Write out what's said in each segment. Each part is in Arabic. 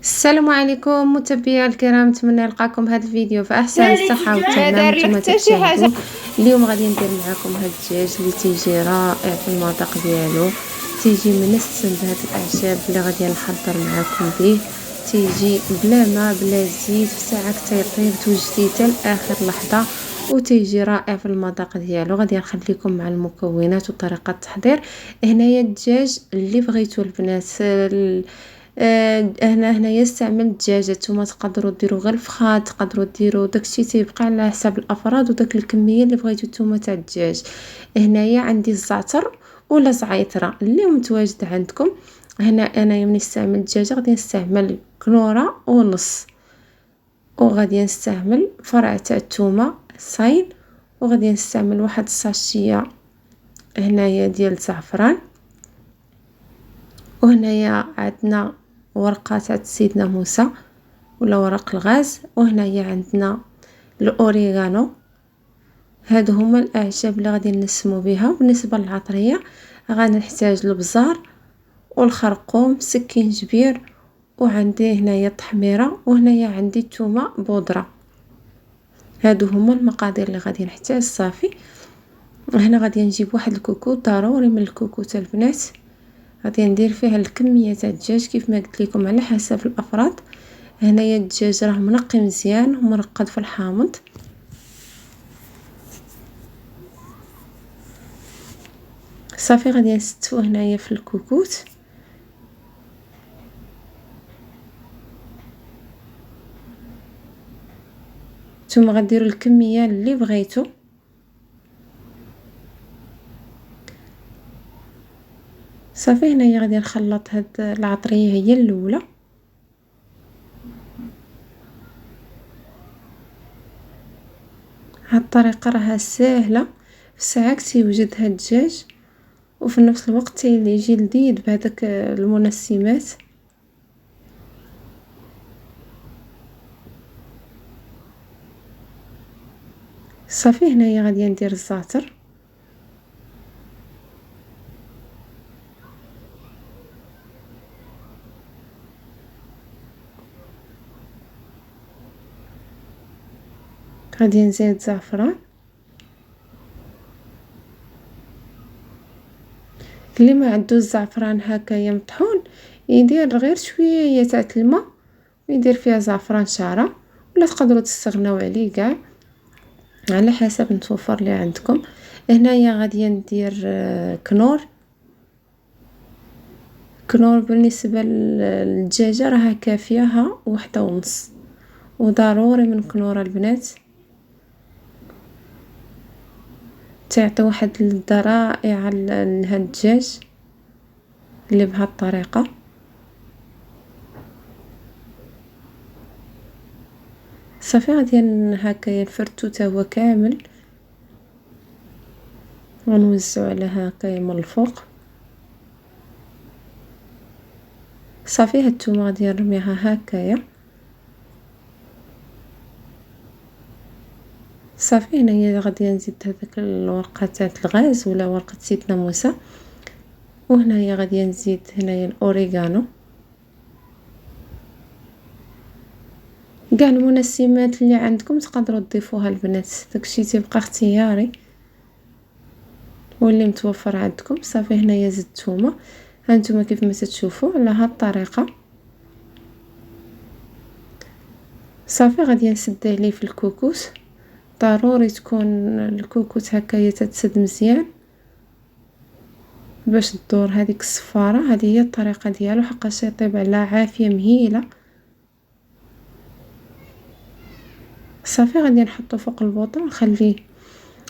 السلام عليكم متابعي الكرام، نتمنى نلقاكم هذا الفيديو في احسن الصحه والسلامه. نتوما تشاهدوا اليوم غادي ندير معكم هذا الدجاج اللي تيجي رائع في المذاق ديالو، تيجي منسم بهاد الاعشاب اللي غادي نحضر معكم به، تيجي بلا ما بلا زيت، في ساعه تيطيب توجديه حتى لاخر لحظه وتيجي رائع في المذاق ديالو. غادي نخليكم مع المكونات وطريقه التحضير. هنايا الدجاج اللي بغيتو البنات هنايا استعملت دجاجه، نتوما تقدروا ديروا غير الفخاد، تقدروا ديروا داكشي تيبقى على حساب الافراد وداك الكميه اللي بغيتو نتوما تاع الدجاج. هنايا عندي الزعتر ولا زعيتره اللي متواجد عندكم. هنا انا ملي نستعمل الدجاجه غادي نستعمل كنوره ونص، وغادي نستعمل فرع تاع الثومه صاين، وغادي نستعمل واحد الساشيه هنايا ديال الزعفران، وهنايا عندنا ورقه تاع سيدنا موسى ولا ورق الغاز، وهنايا عندنا الاوريغانو. هادو هما الاعشاب اللي غادي نسمو بها. بالنسبه للعطريه غادي نحتاج البزار والخرقوم، سكينجبير، وعندي هنايا التحميره، وهنايا عندي الثومه بودره. هادو هما المقادير اللي غادي نحتاج. صافي هنا غادي نجيب واحد الكوكوط ضروري من الكوكوط البنات، غادي ندير فيها الكميه تاع الدجاج كيف ما قلت لكم على حسب الافراد. هنايا الدجاج راه منقي مزيان ومرقد في الحامض. صافي غادي نستوه هنايا في الكوكوط. نتوما غديروا الكميه اللي بغيتو. صافي هنايا غادي نخلط هاد العطريه هي الاولى. هاد الطريقه راها ساهله، في ساعه تيوجد هاد الدجاج وفي نفس الوقت يجي لذيذ بهذاك المنسمات. صافي هنايا غادي ندير الزعتر، غادي نزيد الزعفران. اللي ما عنده الزعفران هكايا مطحون يدير غير شويه تاع الماء ويدير فيها زعفران شعره، ولا تقدروا تستغناو عليه كاع على حسب التوفر اللي عندكم. هنايا غادي ندير كنور بالنسبه للدجاجه راها كافيه، واحدة ونص، وضروري من كنوره البنات تعطي واحد اللذة رائعه لهاد الدجاج اللي بهاد الطريقه. صافي غادي هكايا نفرتو تا هو كامل ونوزعو على هكايا من الفوق. صافي هاد الثومه غادي نرميها هكايا. صافي هنايا غادي نزيد هذاك الورقه تاع الغاز ولا ورقه سيدنا موسى، وهنايا غادي نزيد هنايا الاوريغانو. كاع المنسمات اللي عندكم تقدروا تضيفوها البنات، داكشي تيبقى اختياري واللي متوفر عندكم. صافي هنايا زدت الثومه، هانتوما كيف ما تشوفوا على هاد الطريقه. صافي غادي نسد عليه في الكوكوس، ضروري تكون الكوكوت هكايا تتسد مزيان باش تدور هذيك الصفاره. هذه هي الطريقه ديالو، حقاش يطيب على عافيه مهيله. صافي غادي نحطو فوق البوطه ونخليه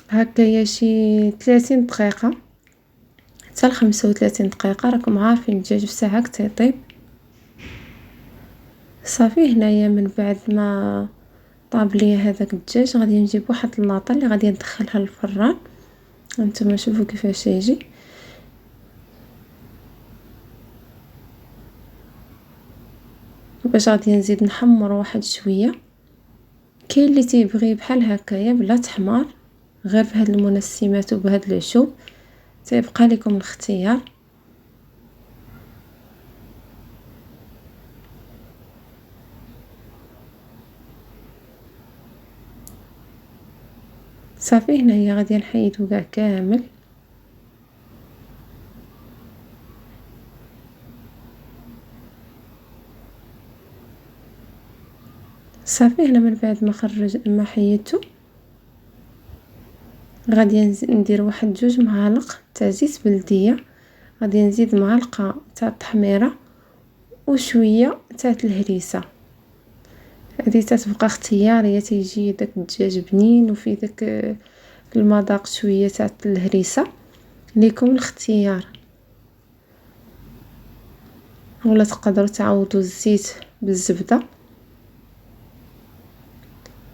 هكايا شي 30 دقيقه حتى ل 35 دقيقه. راكم عارفين الدجاج في ساعه تيطيب. صافي هنايا من بعد ما طاب ليا هذاك الدجاج غادي نجيب واحد اللاطه اللي غادي ندخلها للفران. هانتوما شوفوا كيفاش يجي. باش غادي نزيد نحمر واحد شويه. كاين اللي تيبغي بحال هكايا بلا تحمار، غير بهاد المنسمات وبهاد العشوب، تيبقى لكم الاختيار. صافي هنايا غادي نحيدو كاع كامل. صافي هنا من بعد ما حيدته غادي ندير واحد 2 معالق تاع زيت بلديه، غادي نزيد معلقه تاع التحميره وشويه تاع الهريسه. هذه تتبقى اختياريه، تيجي داك الدجاج بنين وفيه داك المذاق شويه تاع الهريسه، ليكم الاختيار. ولا تقدروا تعوضوا الزيت بالزبده.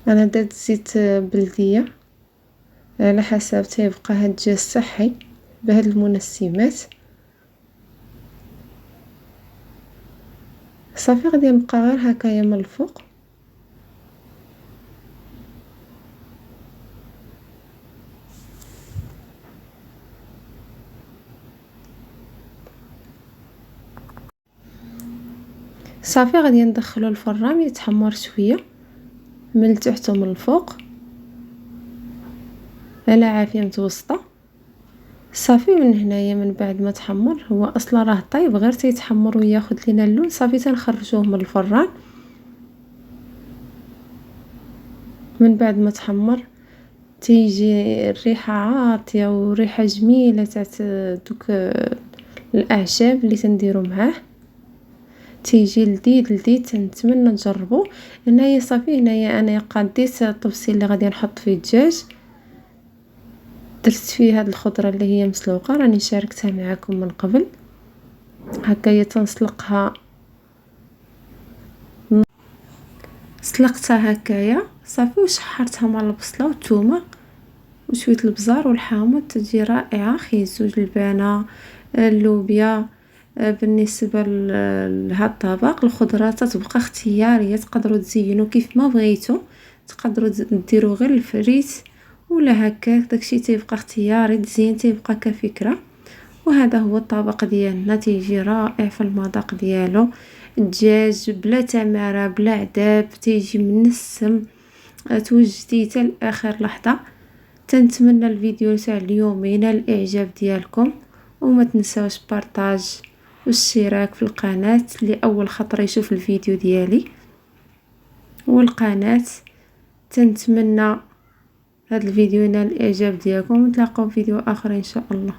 انا درت زيت بلديه على حسب تيبقى هاد الدجاج صحي بهاد المنسمات. صافي غادي نبقى غير هكايا من الفوق. صافي غادي ندخلو الفران يتحمر شويه من التحت ومن الفوق على عافيه متوسطه. صافي من هنايا من بعد ما تحمر، هو اصلا راه طيب غير تيتحمر وياخذ لينا اللون، صافي تنخرجوه من الفران. من بعد ما تحمر تيجي الريحه عاطيه وريحه جميله تاع دوك الاعشاب اللي تنديرو معاه، تيجي لذيذ تنتمنى تجربوه. هنايا صافي هنايا انا قاديت الطبسي اللي غادي نحط فيه الدجاج، درت فيه هاد الخضره اللي هي مسلوقه راني شاركتها معكم من قبل. هكايا تنسلقها، سلقتها هكايا صافي وشحرتها مع البصله والثومه وشويه البزار والحامض، تجي رائعه. خيزوج البانه، اللوبيا. بالنسبه لهذا الطبق الخضره تتبقى اختياريه، تقدروا تزينوا كيف ما بغيتوا، تقدروا ديروا غير الفريت ولا هكا، داكشي تيبقى اختياري، التزيين تيبقى كفكره. وهذا هو الطبق ديالنا، تيجي رائع في المذاق ديالو. الدجاج بلا تماره بلا عذاب، تيجي منسم، توجديه حتى لاخر لحظه. تنتمنى الفيديو تاع اليوم ينال الاعجاب ديالكم، وما تنساوش بارطاج والاشتراك في القناه لاول خطره يشوف الفيديو ديالي والقناه. تنتمنى هذا الفيديو ينال الاعجاب ديالكم، ونتلاقاو في فيديو اخر ان شاء الله.